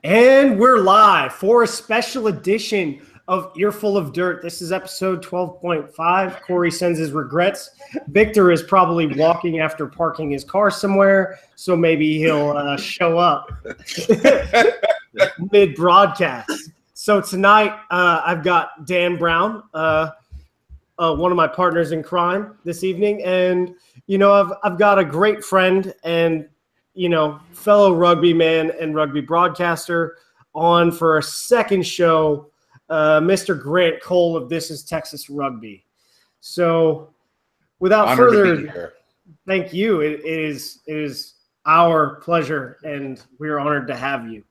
And we're live for a special edition of Earful of Dirt. This is episode 12.5. Corey sends his regrets. Victor is probably walking after parking his car somewhere, so maybe he'll show up mid-broadcast. So tonight I've got Dan Brown, one of my partners in crime this evening. And, you know, I've got a great friend and fellow rugby man and rugby broadcaster on for a second show, Mr. Grant Cole of This is Texas Rugby. So without further ado, thank you. It is our pleasure, and we're honored to have you.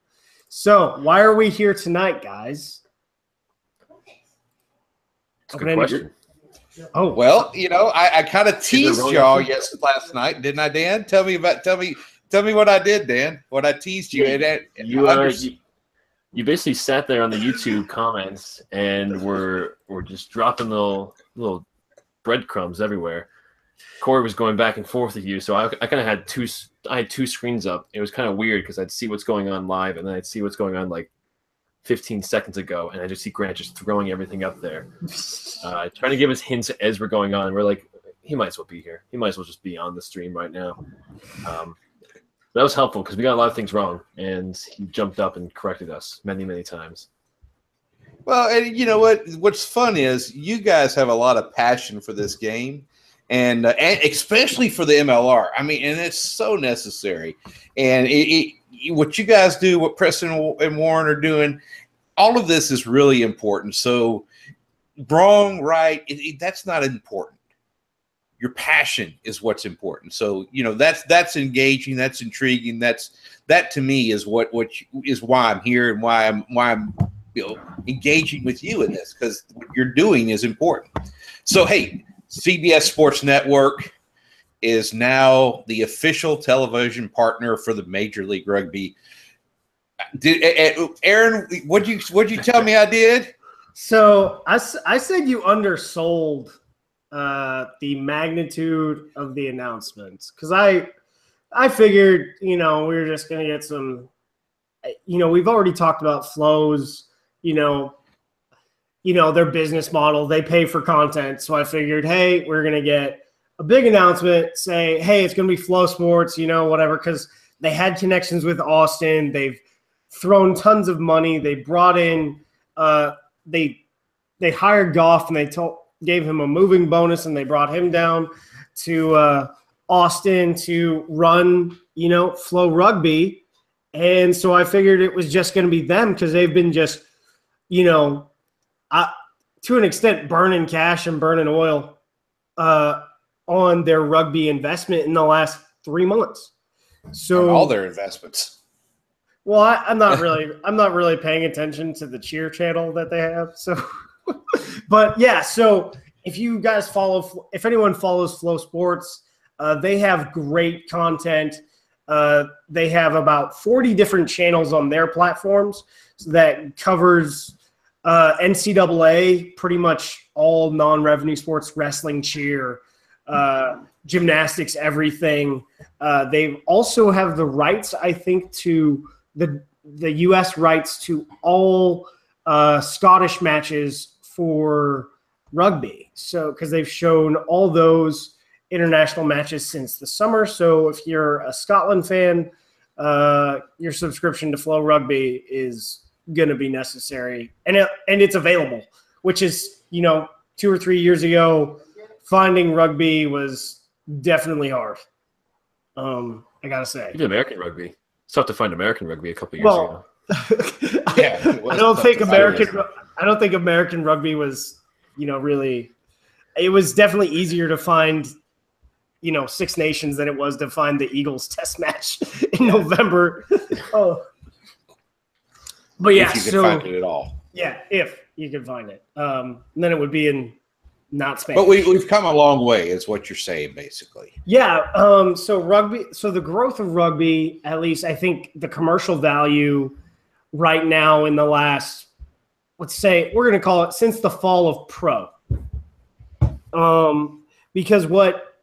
So why are we here tonight, guys? That's a good question. Oh, well, I kind of teased y'all last night, didn't I, Dan? Tell me what I did, Dan. What I teased you. You basically sat there on the YouTube comments and were just dropping little breadcrumbs everywhere. Corey was going back and forth with you, so I kind of had two screens up. It was kind of weird because I'd see what's going on live, and then I'd see what's going on like 15 seconds ago, and I just see Grant just throwing everything up there, trying to give us hints as we're going on. We're like, he might as well be here. He might as well just be on the stream right now. That was helpful because we got a lot of things wrong, and he jumped up and corrected us many, many times. Well, and you know what? What's fun is you guys have a lot of passion for this game, and especially for the MLR. I mean, and it's so necessary. And what you guys do, what Preston and Warren are doing, all of this is really important. So, wrong, right? That's not important. Your passion is what's important. So, that's engaging, that's intriguing. That to me is what is why I'm here and why I'm engaging with you in this, because what you're doing is important. So, hey, CBS Sports Network is now the official television partner for the Major League Rugby. Aaron, what'd you tell me I did? So I said you undersold the magnitude of the announcements, because I figured we were just gonna get some. We've already talked about Flow's their business model. They pay for content, so I figured, hey, we're gonna get a big announcement, say, hey, it's gonna be Flow Sports, whatever, because they had connections with Austin. They've thrown tons of money. They brought in they hired Goff, and they gave him a moving bonus, and they brought him down to Austin to run, Flow Rugby. And so I figured it was just going to be them, because they've been just, to an extent, burning cash and burning oil on their rugby investment in the last 3 months. So on all their investments. Well, I'm not really paying attention to the cheer channel that they have. So. But yeah, so if anyone follows Flow Sports, they have great content. They have about 40 different channels on their platforms that covers NCAA, pretty much all non-revenue sports, wrestling, cheer, gymnastics, everything. They also have the rights, I think, to the U.S. rights to all Scottish matches for rugby. So, because they've shown all those international matches since the summer. So if you're a Scotland fan, your subscription to Flow Rugby is going to be necessary. And it's available, which is, 2 or 3 years ago, finding rugby was definitely hard. I got to say. You did American rugby. It's tough to find American rugby a couple years ago. Yeah, I don't think American rugby was, really. It was definitely easier to find, Six Nations than it was to find the Eagles test match in November. But yeah, if you could find it at all. Yeah, if you could find it, and then it would be in not Spanish. But we've come a long way, is what you're saying, basically. Yeah. So the growth of rugby, at least I think the commercial value right now in the last, let's say, we're going to call it since the fall of pro. Because what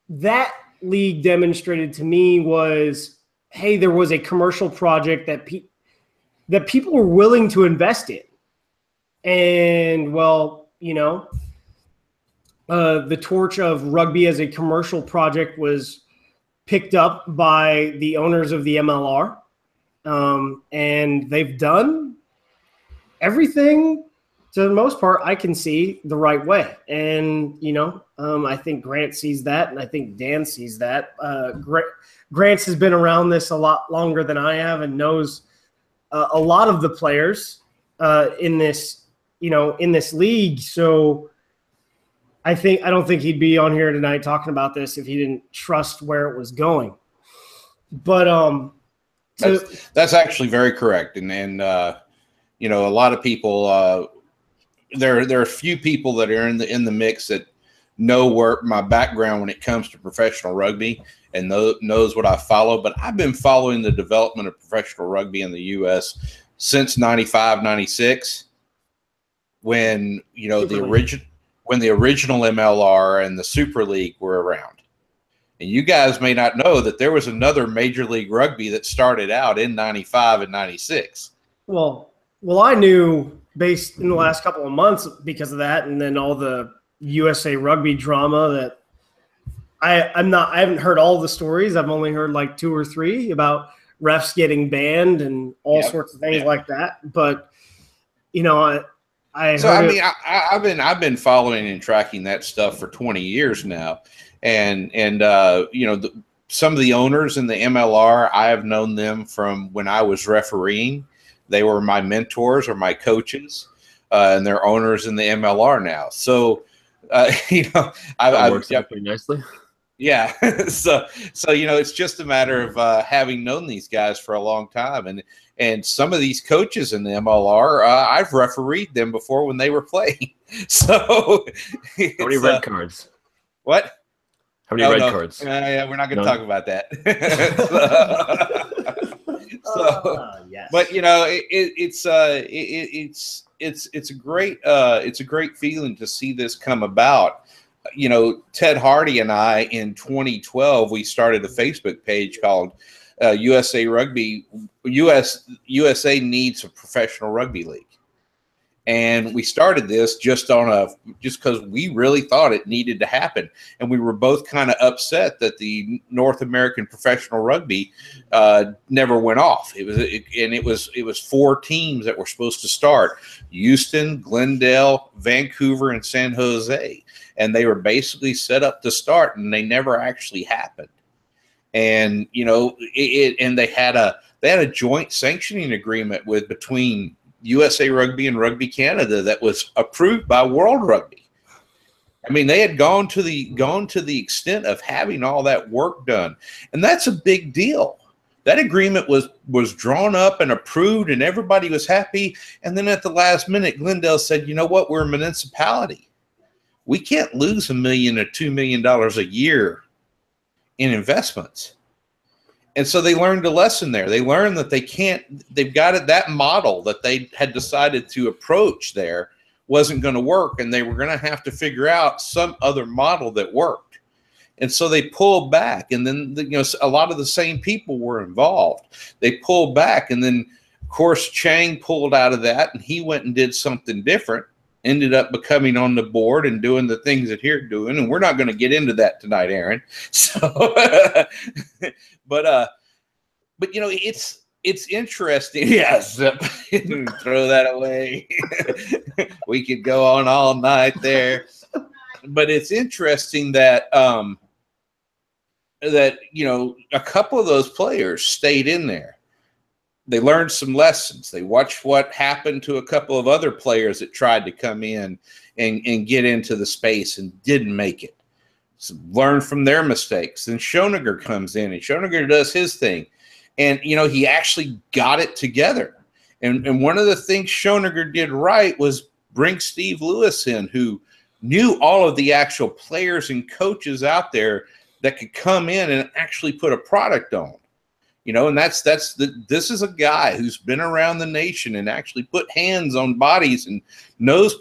that league demonstrated to me was, hey, there was a commercial project that that people were willing to invest in. And, well, the torch of rugby as a commercial project was picked up by the owners of the MLR. And they've done everything, to the most part, I can see the right way. And, I think Grant sees that, and I think Dan sees that. Grant has been around this a lot longer than I have and knows a lot of the players in this league. So I don't think he'd be on here tonight talking about this if he didn't trust where it was going. But that's actually very correct. And a lot of people there are a few people that are in the mix that know where my background when it comes to professional rugby and knows what I follow. But I've been following the development of professional rugby in the U.S. since 95, 96, when the original MLR and the Super League were around. And you guys may not know that there was another Major League Rugby that started out in 95 and 96. Well, I knew based in the last couple of months because of that, and then all the USA Rugby drama that I haven't heard all the stories. I've only heard like 2 or 3 about refs getting banned and all sorts of things like that. But I've been following and tracking that stuff for 20 years now, and some of the owners in the MLR, I have known them from when I was refereeing. They were my mentors or my coaches, and they're owners in the MLR now. So, that works out pretty nicely. Yeah. so it's just a matter of having known these guys for a long time, and some of these coaches in the MLR, I've refereed them before when they were playing. So, how many red cards? What? How many red cards? Yeah, we're not going to talk about that. Yes. But it's a great feeling to see this come about. Ted Hardy and I in 2012 we started a Facebook page called USA Rugby. USA needs a professional rugby league, and we started this just because we really thought it needed to happen, and we were both kind of upset that the North American professional rugby never went off. It was 4 teams that were supposed to start: Houston, Glendale, Vancouver, and San Jose, and they were basically set up to start, and they never actually happened. And and they had a joint sanctioning agreement between USA Rugby and Rugby Canada that was approved by World Rugby. I mean, they had gone to the extent of having all that work done, and that's a big deal. That agreement was drawn up and approved, and everybody was happy. And then at the last minute, Glendale said, "You know what? We're a municipality. We can't lose $1 million or $2 million a year in investments." And so they learned a lesson there. They learned that they've got it, that model that they had decided to approach there wasn't going to work, and they were going to have to figure out some other model that worked. And so they pulled back, and then a lot of the same people were involved. They pulled back, and then of course Chang pulled out of that, and he went and did something different. Ended up becoming on the board and doing the things that he's doing, and we're not going to get into that tonight, Aaron. So, but it's interesting. Yes, throw that away. We could go on all night there, but it's interesting that a couple of those players stayed in there. They learned some lessons. They watched what happened to a couple of other players that tried to come in and get into the space and didn't make it. So learn from their mistakes. Then Schoeniger comes in, and Schoeniger does his thing. And, he actually got it together. And one of the things Schoeniger did right was bring Steve Lewis in, who knew all of the actual players and coaches out there that could come in and actually put a product on. And this is a guy who's been around the nation and actually put hands on bodies and knows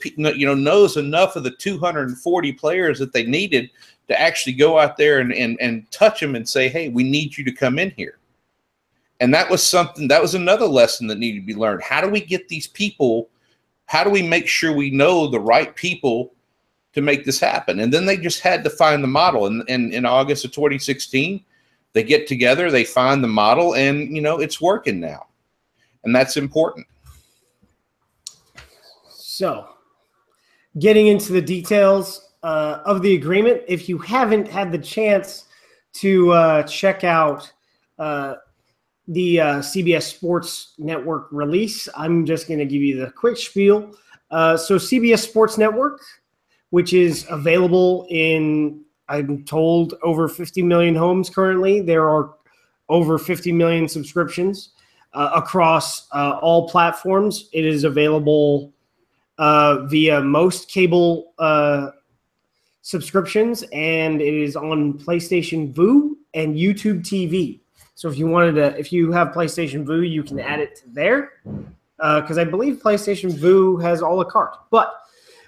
enough of the 240 players that they needed to actually go out there and touch them and say, "Hey, we need you to come in here." And that was another lesson that needed to be learned. How do we get these people? How do we make sure we know the right people to make this happen? And then they just had to find the model. And in August of 2016, they get together, they find the model, and it's working now. And that's important. So, getting into the details of the agreement, if you haven't had the chance to check out the CBS Sports Network release, I'm just going to give you the quick spiel. So CBS Sports Network, which is available in, I'm told, over 50 million homes currently. There are over 50 million subscriptions across all platforms. It is available via most cable subscriptions, and it is on PlayStation Vue and YouTube TV. So if you have PlayStation Vue, you can add it to there, because I believe PlayStation Vue has a la carte. But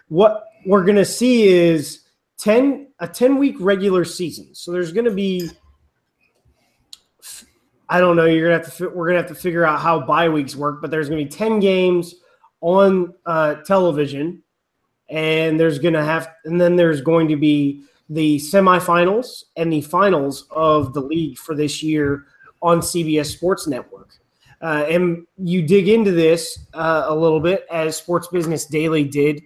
what we're going to see is a 10-week regular season. So there's going to be, I don't know, we're going to have to figure out how bye weeks work, but there's going to be 10 games on television, and then there's going to be the semifinals and the finals of the league for this year on CBS Sports Network. And you dig into this a little bit, as Sports Business Daily did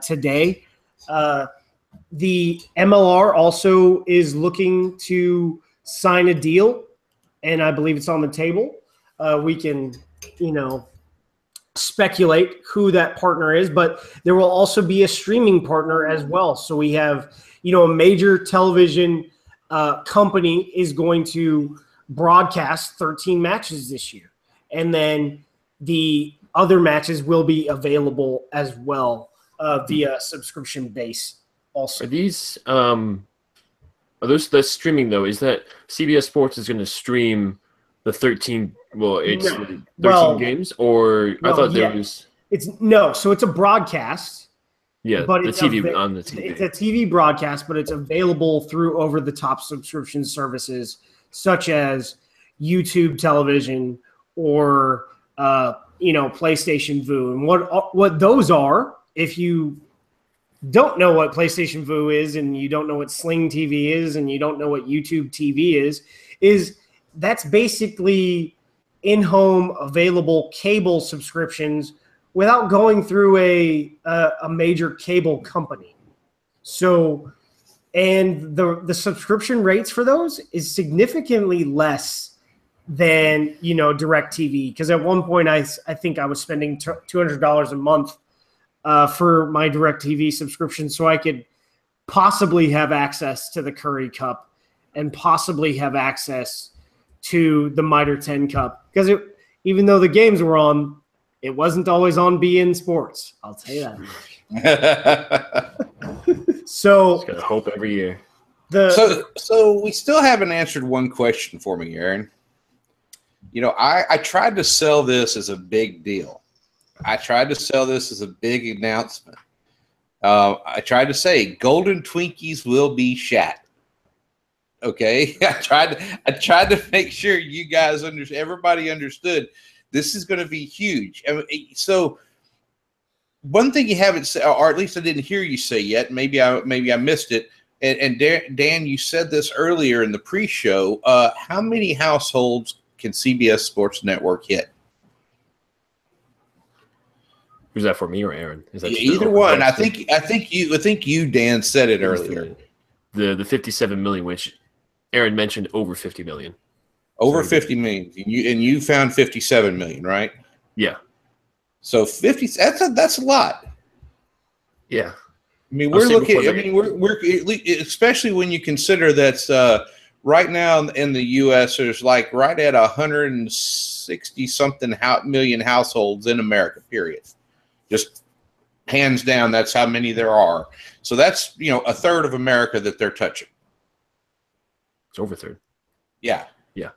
today. The MLR also is looking to sign a deal, and I believe it's on the table. We can, speculate who that partner is, but there will also be a streaming partner as well. So we have, a major television company is going to broadcast 13 matches this year, and then the other matches will be available as well via subscription base. Also, are these are those the streaming though? Is that CBS Sports is going to stream the 13? Well, it's 13 games, or I thought there was. So it's a broadcast. Yeah, but the TV on the TV. It's a TV broadcast, but it's available through over-the-top subscription services such as YouTube television or PlayStation Vue. And what those are, if you don't know what PlayStation Vue is, and you don't know what Sling TV is, and you don't know what YouTube TV is that's basically in-home available cable subscriptions without going through a major cable company. So, and the subscription rates for those is significantly less than, DirecTV. Because at one point, I think I was spending $200 a month for my DirecTV subscription, so I could possibly have access to the Curry Cup and possibly have access to the Mitre 10 Cup. Because even though the games were on, it wasn't always on BN Sports. I'll tell you that much. So just gotta hope every year. So we still haven't answered one question for me, Aaron. I tried to sell this as a big deal. I tried to sell this as a big announcement. I tried to say Golden Twinkies will be shat. Okay, I tried to make sure you guys everybody understood this is going to be huge. So one thing you haven't said, or at least I didn't hear you say yet, maybe I missed it. And Dan, you said this earlier in the pre-show. How many households can CBS Sports Network hit? Who's that, for me or Aaron? Is that either one? I think you, Dan, said it earlier. The 57 million, which Aaron mentioned over 50 million. Over 50 million. And you found 57 million, right? Yeah. So 50, that's a lot. Yeah. I mean, we're especially when you consider that right now in the U.S. there's like right at 160 something million households in America, period. Just hands down, that's how many there are. So that's, a third of America that they're touching. It's over a third. Yeah. Yeah.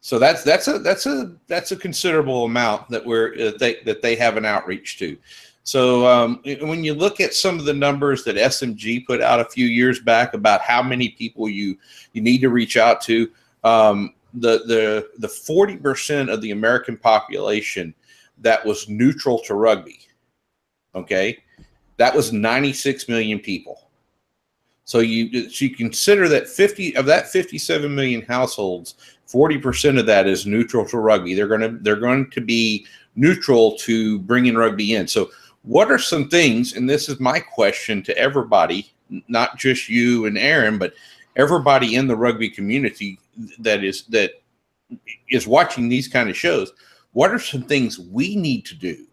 So that's a considerable amount that they have an outreach to. So when you look at some of the numbers that SMG put out a few years back about how many people you need to reach out to, the 40% of the American population that was neutral to rugby. Okay, that was 96 million people. So you consider that 57 million households, 40% of that is neutral to rugby. They're going to be neutral to bringing rugby in. So what are some things? And this is my question to everybody, not just you and Aaron, but everybody in the rugby community that is watching these kind of shows. What are some things we need to do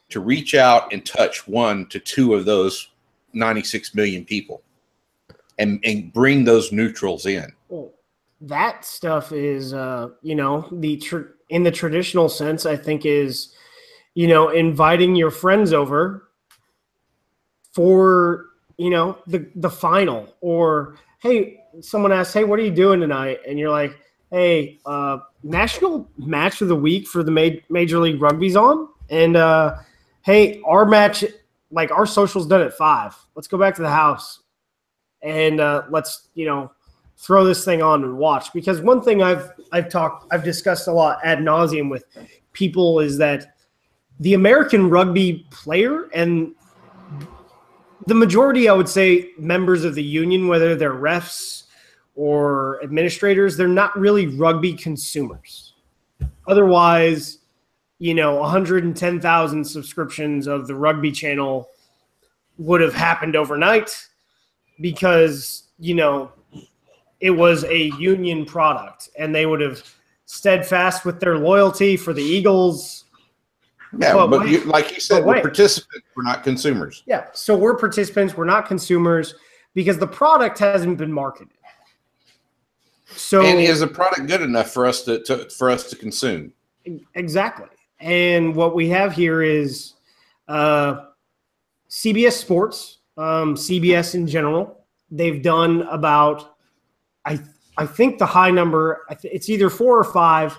to reach out and touch 1 to 2 of those 96 million people and bring those neutrals in? Well, that stuff is, in the traditional sense, I think is, inviting your friends over for, the final, or, hey, someone asks, hey, what are you doing tonight? And you're like, hey, national match of the week for the Major League Rugby's on. And, hey, our match, like our social's done at 5. Let's go back to the house and let's, throw this thing on and watch. Because one thing I've discussed a lot ad nauseum with people is that the American rugby player, and the majority, I would say, members of the union, whether they're refs or administrators, they're not really rugby consumers. Otherwise, 110,000 subscriptions of the rugby channel would have happened overnight because, it was a union product and they would have steadfast with their loyalty for the Eagles. Yeah, but like you said, we're participants, we're not consumers. Yeah, so we're participants, we're not consumers because the product hasn't been marketed. So, and is the product good enough for us to consume? Exactly. And what we have here is CBS Sports, CBS in general. They've done about, I think the high number, it's either 4 or 5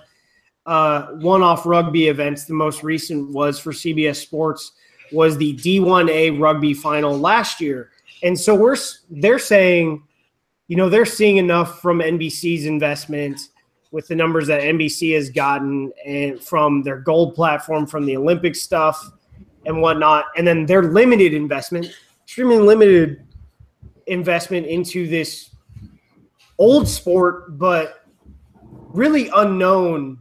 one-off rugby events. The most recent was for CBS Sports was the D1A rugby final last year. And so they're saying, they're seeing enough from NBC's investment with the numbers that NBC has gotten and from their gold platform, from the Olympic stuff and whatnot. And then their limited investment, extremely limited investment into this old sport, but really unknown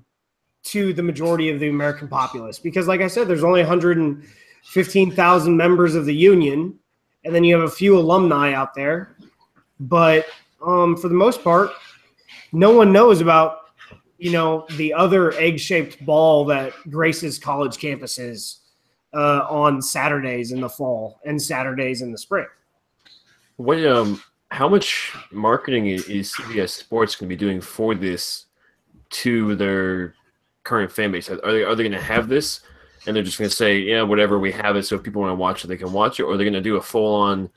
to the majority of the American populace. Because like I said, there's only 115,000 members of the union, and then you have a few alumni out there. But for the most part, no one knows about, the other egg-shaped ball that graces college campuses on Saturdays in the fall and Saturdays in the spring. How much marketing is CBS Sports going to be doing for this to their current fan base? Are they going to have this and they're just going to say, yeah, whatever, we have it, so if people want to watch it, they can watch it? Or are they going to do a full-on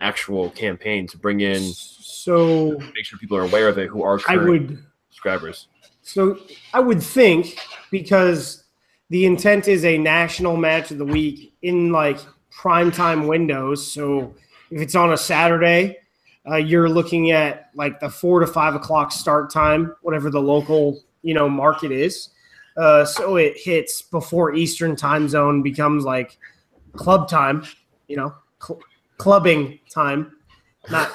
actual campaign to bring in, so make sure people are aware of it who are current subscribers? So I would think, because the intent is a national match of the week in like primetime windows. So if it's on a Saturday, you're looking at like the 4 to 5 o'clock start time, whatever the local, market is. So it hits before Eastern time zone becomes like club time, clubbing time. Not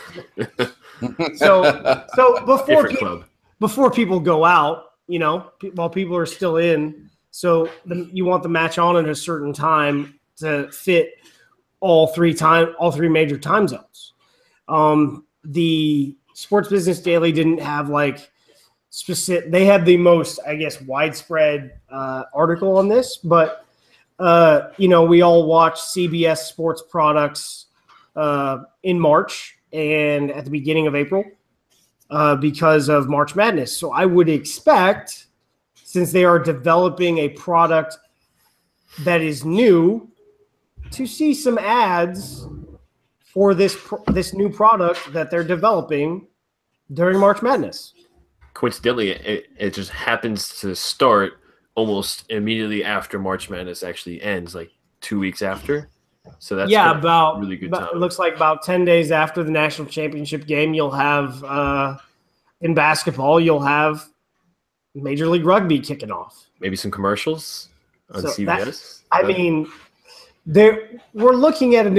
so before people go out, while people are still in. So you want the match on at a certain time to fit all three major time zones. The Sports Business Daily didn't have like specific. They had the most, I guess, widespread article on this, but we all watch CBS Sports products in March and at the beginning of April because of March Madness. So I would expect, since they are developing a product that is new, to see some ads for this new product that they're developing during March Madness. Coincidentally, it just happens to start almost immediately after March Madness actually ends, like 2 weeks after. So that's really good time. It looks like about 10 days after the national championship game, you'll have in basketball, you'll have Major League Rugby kicking off. Maybe some commercials on CBS. We're looking at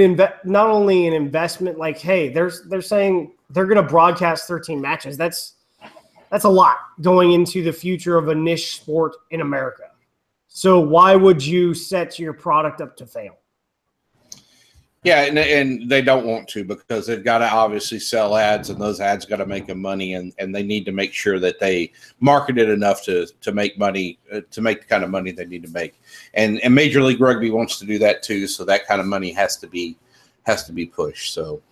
not only an investment, like, hey, they're saying they're going to broadcast 13 matches. That's a lot going into the future of a niche sport in America. So why would you set your product up to fail? Yeah, and they don't want to, because they've got to obviously sell ads, and those ads got to make them money, and they need to make sure that they market it enough to make money, to make the kind of money they need to make. And Major League Rugby wants to do that too, so that kind of money has to be pushed. So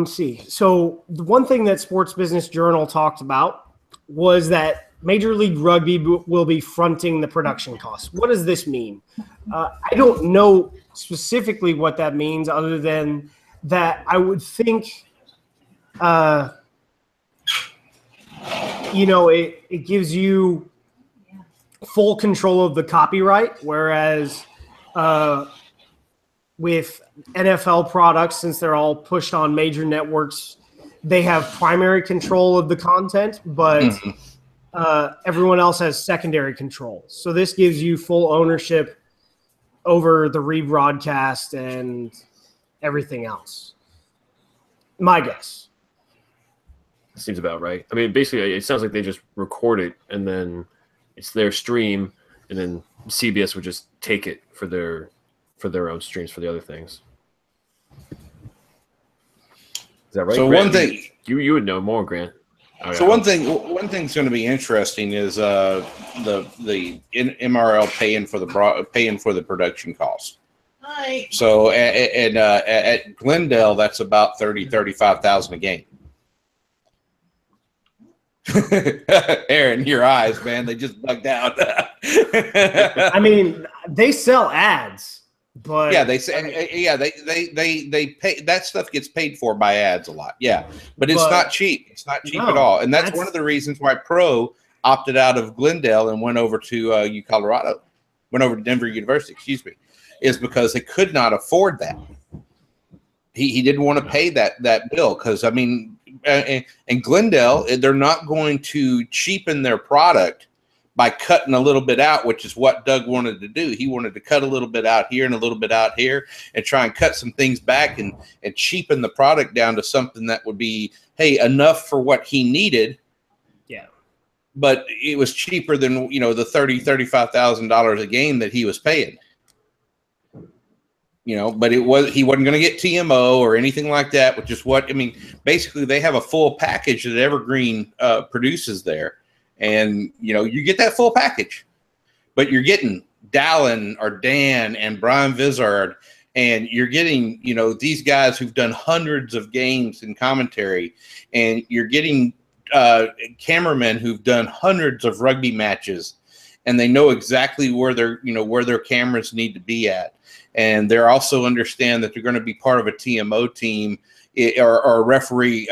see. So the one thing that Sports Business Journal talked about was that Major League Rugby will be fronting the production costs. What does this mean? I don't know specifically what that means, other than that I would think, it gives you full control of the copyright, whereas with NFL products, since they're all pushed on major networks, they have primary control of the content, but everyone else has secondary control. So this gives you full ownership over the rebroadcast and everything else. My guess. Seems about right. I mean, basically, it sounds like they just record it, and then it's their stream, and then CBS would just take it for their own streams for the other things. Is that right? So Grant, one thing you would know more, Grant. So one thing's going to be interesting is the MRL paying for the production cost. Hi. So at Glendale, that's about $35,000 a game. Aaron, your eyes, man, they just bugged out. I mean, they sell ads. But yeah, they pay, that stuff gets paid for by ads a lot. Yeah, but it's not cheap. It's not cheap at all, and that's one of the reasons why Pro opted out of Glendale and went over to Colorado, went over to Denver University. Excuse me, is because they could not afford that. He didn't want to pay that bill, because I mean, in Glendale, they're not going to cheapen their product by cutting a little bit out, which is what Doug wanted to do. He wanted to cut a little bit out here and a little bit out here, and try and cut some things back and cheapen the product down to something that would be, hey, enough for what he needed. Yeah. But it was cheaper than, the $35,000 a game that he was paying. But he wasn't going to get TMO or anything like that, which is what, I mean, basically they have a full package that Evergreen produces there. And, you get that full package, but you're getting Dallin or Dan and Brian Vizard, and you're getting, these guys who've done hundreds of games in commentary, and you're getting cameramen who've done hundreds of rugby matches, and they know exactly where their cameras need to be at. And they're also understand that they're going to be part of a TMO team or a referee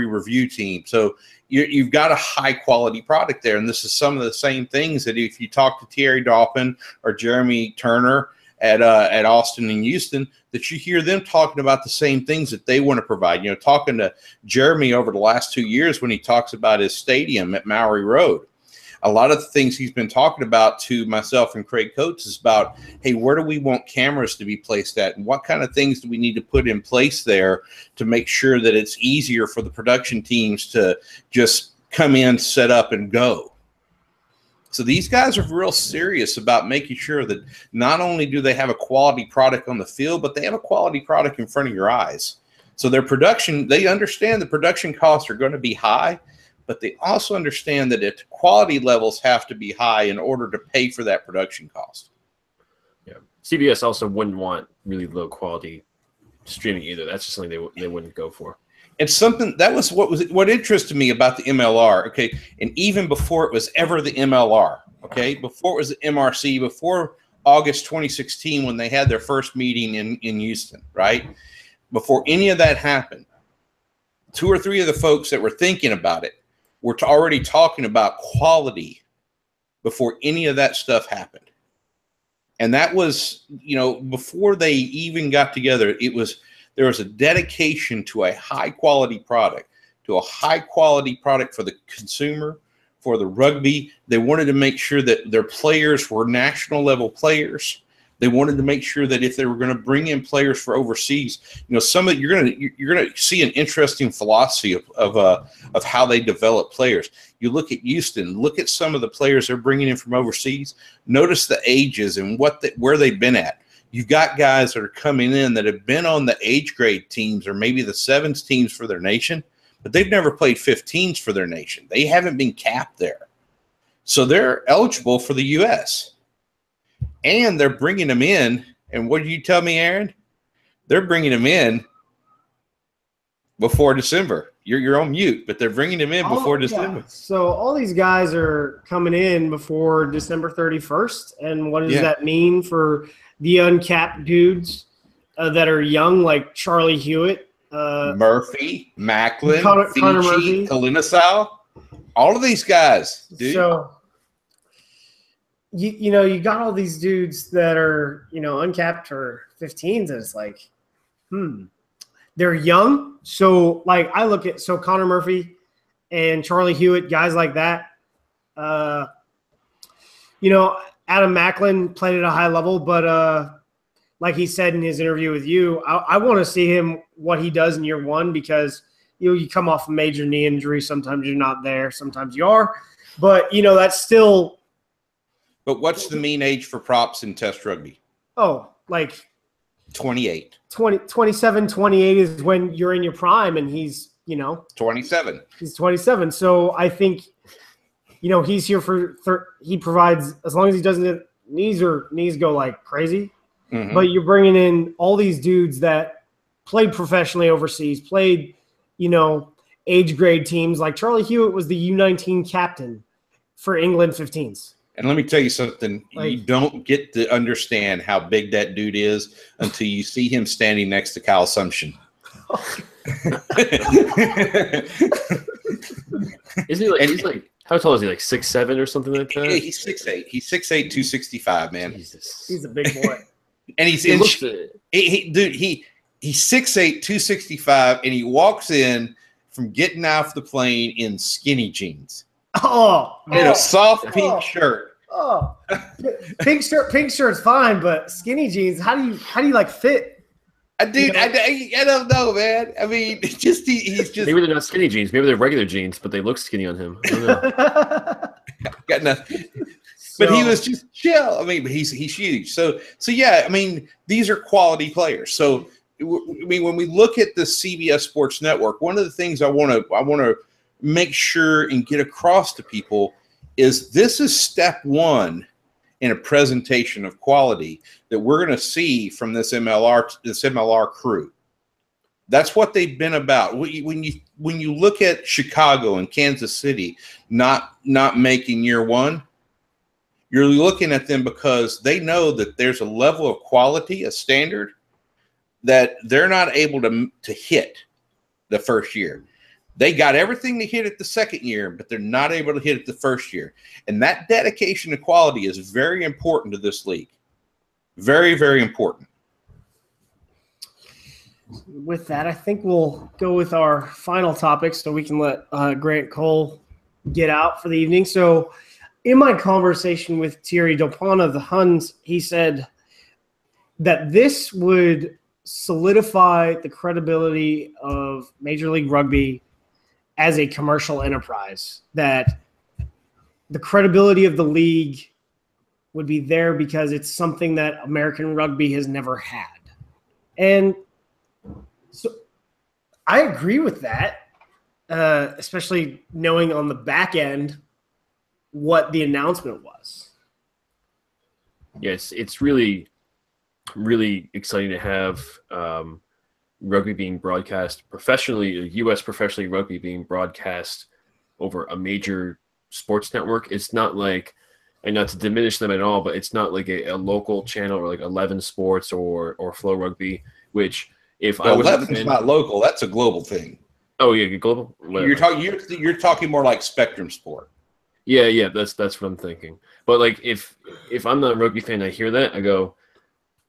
review team. So you've got a high quality product there. And this is some of the same things that if you talk to Thierry Dauphin or Jeremy Turner at Austin and Houston, that you hear them talking about the same things that they want to provide. Talking to Jeremy over the last 2 years when he talks about his stadium at Maury Road, a lot of the things he's been talking about to myself and Craig Coates is about, hey, where do we want cameras to be placed at? And what kind of things do we need to put in place there to make sure that it's easier for the production teams to just come in, set up, and go? So these guys are real serious about making sure that not only do they have a quality product on the field, but they have a quality product in front of your eyes. So their production, they understand the production costs are going to be high, but they also understand that the quality levels have to be high in order to pay for that production cost. Yeah, CBS also wouldn't want really low quality streaming either. That's just something they wouldn't go for. It's something that was what interested me about the MLR. Okay, and even before it was ever the MLR. Okay, before it was the MRC, before August 2016 when they had their first meeting in Houston, right? Before any of that happened, 2 or 3 of the folks that were thinking about it were already talking about quality before any of that stuff happened. And that was, before they even got together, there was a dedication to a high quality product, for the consumer, for the rugby. They wanted to make sure that their players were national level players. They wanted to make sure that if they were going to bring in players for overseas, you're going to see an interesting philosophy of how they develop players. You look at Houston, look at some of the players they're bringing in from overseas. Notice the ages and where they've been at. You've got guys that are coming in that have been on the age grade teams or maybe the sevens teams for their nation, but they've never played 15s for their nation. They haven't been capped there. So they're eligible for the U.S. And they're bringing them in. And what did you tell me, Aaron? They're bringing them in before December. You're on mute, but they're bringing them in before December. Yeah. So all these guys are coming in before December 31st. And what does that mean for the uncapped dudes that are young, like Charlie Hewitt, Murphy, Macklin, Connor Murphy, Kalinasau, all of these guys, dude. So you got all these dudes that are uncapped or 15s, and it's like, they're young. So like I look at Connor Murphy and Charlie Hewitt, guys like that. Adam Macklin played at a high level, but like he said in his interview with you, I want to see him what he does in year one, because you come off a major knee injury. Sometimes you're not there, sometimes you are, but that's still. But what's the mean age for props in test rugby? Oh, like 28. 27, 28 is when you're in your prime, and he's 27. He's 27. So I think he's here he provides, as long as he doesn't knees go like crazy. Mm-hmm. But you're bringing in all these dudes that played professionally overseas, played age grade teams. Like Charlie Hewitt was the U19 captain for England 15s. And let me tell you something. You don't get to understand how big that dude is until you see him standing next to Kyle Sumption. Isn't he he's like, how tall is he? Like 6'7" or something like that? Yeah, he's 6'8". He's 6'8", 265, man. Jesus. He's a big boy. And he's 6'8", 265, and he walks in from getting off the plane in skinny jeans. In a soft pink shirt. Pink shirt's fine, but skinny jeans, how do you like fit? Dude, I don't know, man. I mean, he's just maybe they're not skinny jeans, maybe they're regular jeans, but they look skinny on him. I don't know. Got nothing. But he was just chill. I mean, but he's huge. So yeah, I mean, these are quality players. So I mean, when we look at the CBS Sports Network, one of the things I want to make sure and get across to people is this is step one in a presentation of quality that we're going to see from this MLR crew. That's what they've been about. When you look at Chicago and Kansas City not making year one, you're looking at them because they know that there's a level of quality, a standard, that they're not able to hit the first year. They got everything to hit it the second year, but they're not able to hit it the first year. And that dedication to quality is very important to this league. Very, very important. With that, I think we'll go with our final topic so we can let Grant Cole get out for the evening. So in my conversation with Thierry Dupont of the Huns, he said that this would solidify the credibility of Major League Rugby as a commercial enterprise, that the credibility of the league would be there because it's something that American rugby has never had. And so I agree with that, especially knowing on the back end what the announcement was. Yes, it's really, really exciting to have rugby being broadcast professionally, U.S. professionally rugby being broadcast over a major sports network. It's not like, and not to diminish them at all, but it's not like a local channel or like 11 Sports or Flow Rugby, which if I was 11 is not local, that's a global thing. Oh yeah, global. Whatever. You're talking more like Spectrum Sport. Yeah, that's what I'm thinking. But like, if I'm not a rugby fan, I hear that, I go,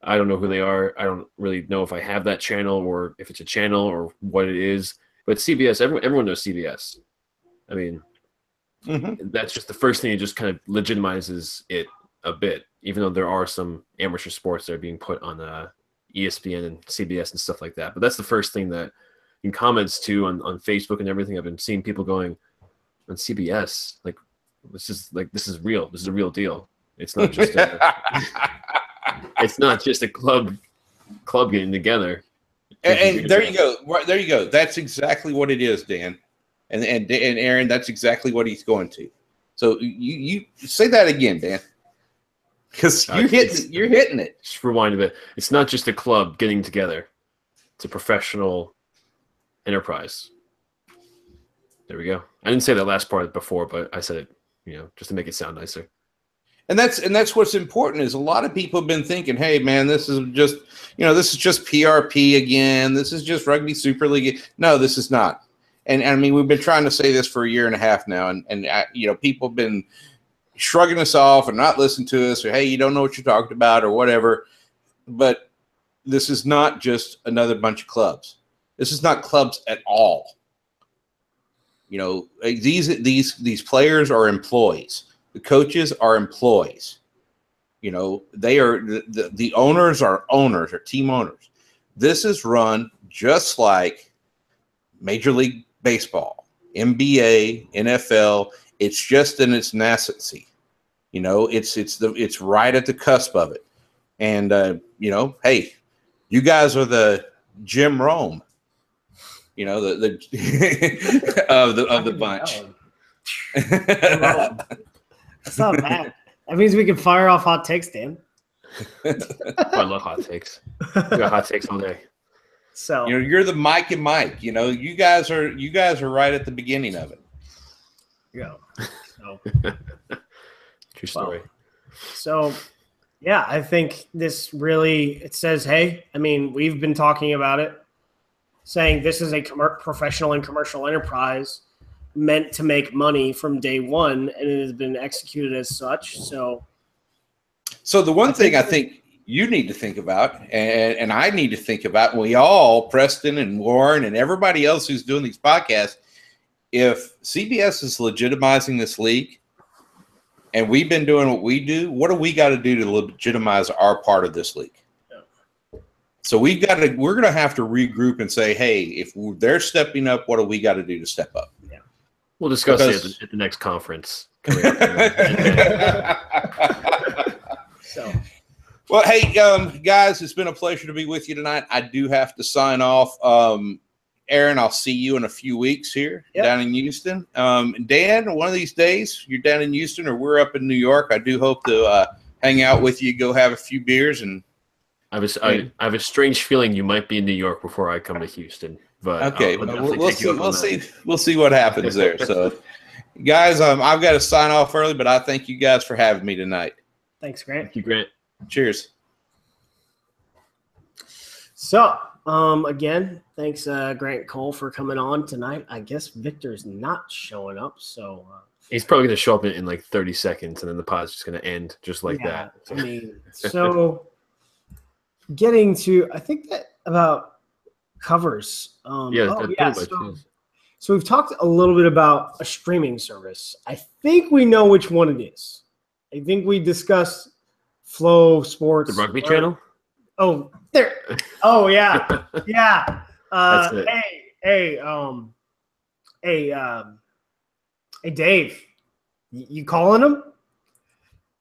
I don't know who they are. I don't really know if I have that channel or if it's a channel or what it is. But CBS, everyone knows CBS. I mean, that's just the first thing. It just kind of legitimizes it a bit, even though there are some amateur sports that are being put on ESPN and CBS and stuff like that. But that's the first thing that in comments too on Facebook and everything, I've been seeing people going on CBS, like, this is real. This is a real deal. It's not just it's not just a club getting together. And there you go. There you go. That's exactly what it is, Dan. And Aaron, that's exactly what he's going to. So you say that again, Dan. Because you're hitting it. Just rewind a bit. It's not just a club getting together. It's a professional enterprise. There we go. I didn't say that last part before, but I said it, just to make it sound nicer. And that's what's important is a lot of people have been thinking, hey man, this is just PRP again. This is just Rugby Super League. No, this is not. And I mean, we've been trying to say this for a year and a half now, and people have been shrugging us off and not listening to us, or hey, you don't know what you're talking about, or whatever. But this is not just another bunch of clubs. This is not clubs at all. These players are employees. The coaches are employees. They are the owners are owners or team owners. This is run just like Major League Baseball, NBA, NFL. It's just in its nascency. It's right at the cusp of it. And hey, you guys are the Jim Rome. The of the bunch. That's not bad. That means we can fire off hot takes, Dan. I love hot takes. We got hot takes all day. So you're the Mike and Mike. You guys are right at the beginning of it. Yeah. So, true story. Well, so yeah, I think this really it says, hey, I mean, we've been talking about it, saying this is a professional and commercial enterprise meant to make money from day one, and it has been executed as such. So the one thing I think you need to think about, and I need to think about, we all, Preston and Warren and everybody else who's doing these podcasts, if CBS is legitimizing this league and we've been doing what we do, what do we got to do to legitimize our part of this league? So we're going to have to regroup and say, hey, if they're stepping up, what do we got to do to step up? Yeah. We'll discuss it at the next conference coming up. Well, hey, guys, it's been a pleasure to be with you tonight. I do have to sign off. Aaron, I'll see you in a few weeks here down in Houston. Dan, one of these days, you're down in Houston or we're up in New York. I do hope to hang out with you, go have a few beers. And I have a strange feeling you might be in New York before I come to Houston. But okay, we'll see what happens there. So, guys, I've got to sign off early, but I thank you guys for having me tonight. Thanks, Grant. Thank you, Grant. Cheers. So, again, thanks, Grant Cole, for coming on tonight. I guess Victor's not showing up, so he's probably going to show up in like 30 seconds, and then the pod's just going to end just like that. I mean, so getting to, I think that about covers. So we've talked a little bit about a streaming service. I think we know which one it is. I think we discussed Flow Sports. The rugby channel? Oh, there. Oh, yeah. Yeah. That's it. Hey, Dave. You calling him?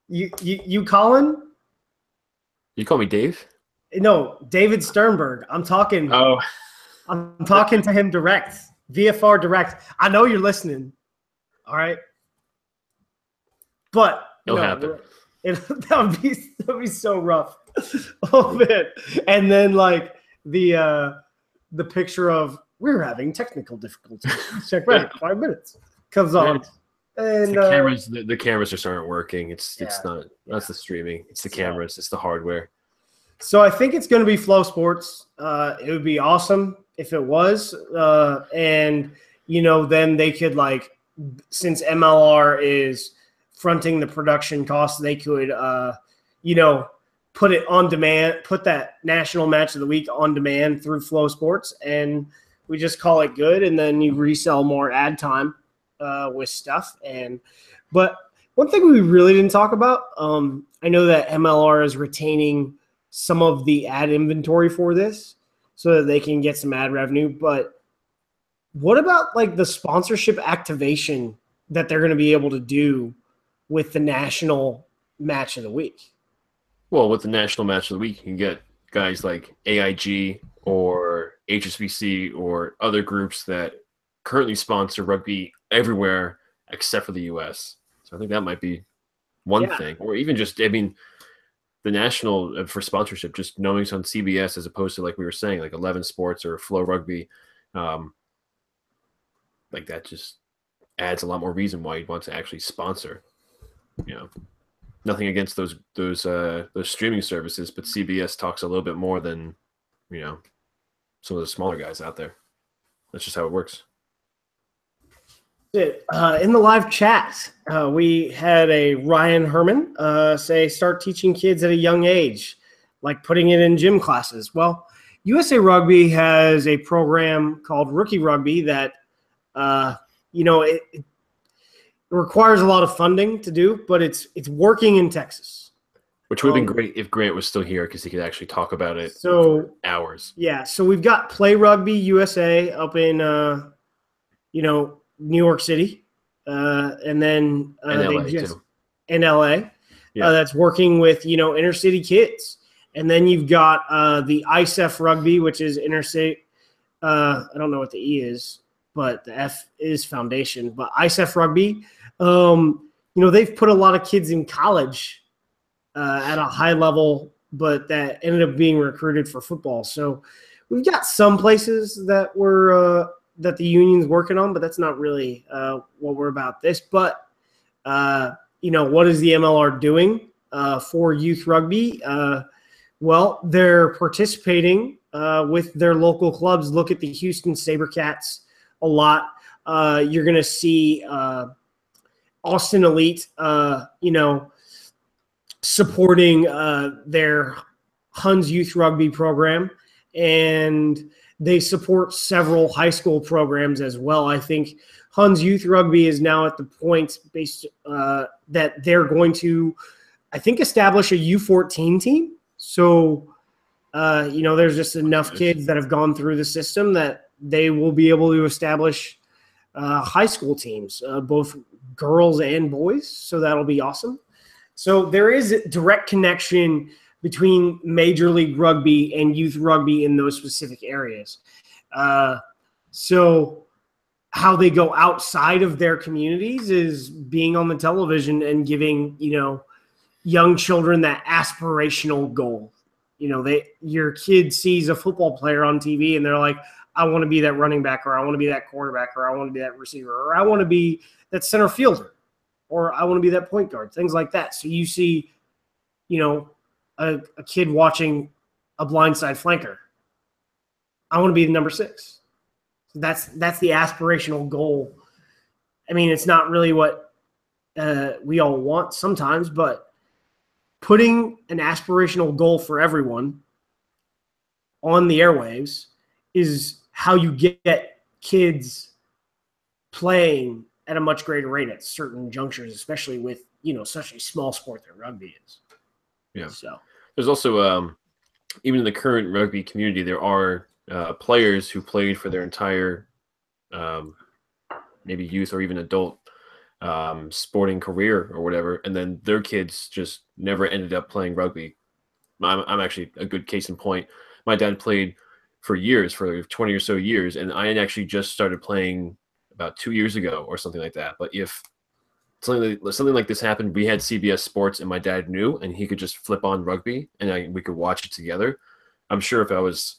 You calling? You call me Dave? No, David Sternberg. I'm talking. Oh. I'm talking to him direct. VFR direct. I know you're listening. All right. But it'll happen. That would be so rough. Oh man. And then like the picture of we're having technical difficulties. Check back 5 minutes. Comes on. And the cameras just aren't working. It's not that's the streaming. It's the cameras, it's the hardware. So I think it's going to be Flow Sports. It would be awesome if it was. And then they could like since MLR is fronting the production costs, they could, put it on demand, put that national match of the week on demand through Flow Sports, and we just call it good. And then you resell more ad time with stuff. But one thing we really didn't talk about, I know that MLR is retaining some of the ad inventory for this so that they can get some ad revenue. But what about like the sponsorship activation that they're going to be able to do with the national match of the week? Well, with the national match of the week, you can get guys like AIG or HSBC or other groups that currently sponsor rugby everywhere except for the U.S. So I think that might be one thing. Or even just, the national for sponsorship, just knowing it's on CBS as opposed to, like we were saying, like 11 Sports or Flow Rugby. Like that just adds a lot more reason why you'd want to actually sponsor. Nothing against those streaming services, but CBS talks a little bit more than some of the smaller guys out there. That's just how it works. In the live chat, we had a Ryan Herman say, start teaching kids at a young age, like putting it in gym classes. Well, USA Rugby has a program called Rookie Rugby that, it requires a lot of funding to do, but it's working in Texas. Which would have been great if Grant was still here because he could actually talk about it for hours. Yeah, so we've got Play Rugby USA up in, New York City, and then in LA. Yeah. That's working with, inner city kids. And then you've got the ISEF Rugby, which is inner city. I don't know what the E is, but the F is foundation. But ISEF Rugby, they've put a lot of kids in college at a high level, but that ended up being recruited for football. So we've got some places that that the union's working on, but that's not really what we're about this. But, what is the MLR doing for youth rugby? Well, they're participating with their local clubs. Look at the Houston SaberCats a lot. You're going to see Austin Elite, supporting their Huns Youth Rugby program, and they support several high school programs as well. I think Huns Youth Rugby is now at the point that they're going to, establish a U14 team. So, there's just enough kids that have gone through the system that they will be able to establish high school teams, both girls and boys. So that'll be awesome. So there is a direct connection between Major League Rugby and youth rugby in those specific areas. So how they go outside of their communities is being on the television and giving, young children that aspirational goal. Your kid sees a football player on TV and they're like, I want to be that running back, or I want to be that quarterback, or I want to be that receiver, or I want to be that center fielder, or I want to be that point guard, things like that. So you see, a kid watching a blindside flanker. I want to be the number 6. So that's the aspirational goal. I mean, it's not really what we all want sometimes, but putting an aspirational goal for everyone on the airwaves is how you get kids playing at a much greater rate at certain junctures, especially with, such a small sport that rugby is. Yeah. So there's also, even in the current rugby community, there are players who played for their entire maybe youth or even adult sporting career or whatever, and then their kids just never ended up playing rugby. I'm actually a good case in point. My dad played for years, for 20 or so years, and I actually just started playing about 2 years ago or something like that. But if something like this happened, we had CBS Sports and my dad knew, and he could just flip on rugby and we could watch it together. I'm sure if I was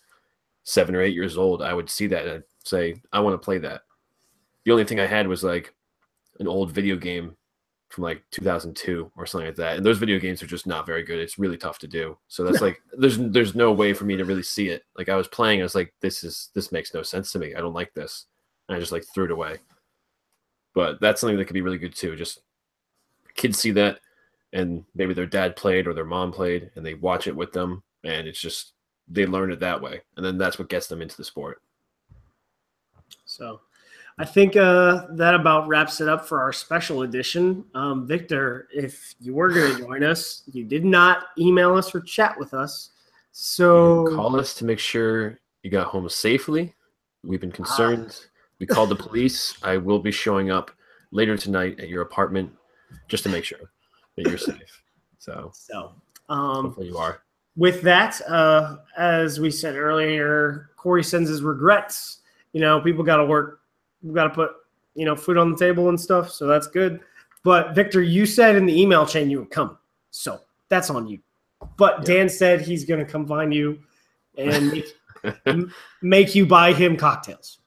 7 or 8 years old, I would see that and I'd say, I want to play that. The only thing I had was like an old video game from like 2002 or something like that. And those video games are just not very good. It's really tough to do. So that's like, there's no way for me to really see it. Like I was playing, I was like, this makes no sense to me. I don't like this. And I just like threw it away. But that's something that could be really good too. Just kids see that, and maybe their dad played or their mom played, and they watch it with them, and it's just they learn it that way, and then that's what gets them into the sport. So I think that about wraps it up for our special edition. Victor, if you were going to join us, you did not email us or chat with us. So call us to make sure you got home safely. We've been concerned. We called the police. I will be showing up later tonight at your apartment just to make sure that you're safe. So hopefully you are. With that, as we said earlier, Corey sends his regrets. People got to work. We've got to put, food on the table and stuff. So that's good. But Victor, you said in the email chain you would come. So that's on you. But Dan said he's going to come find you and make you buy him cocktails.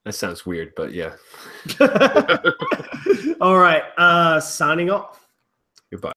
That sounds weird, but yeah. All right. Signing off. Goodbye.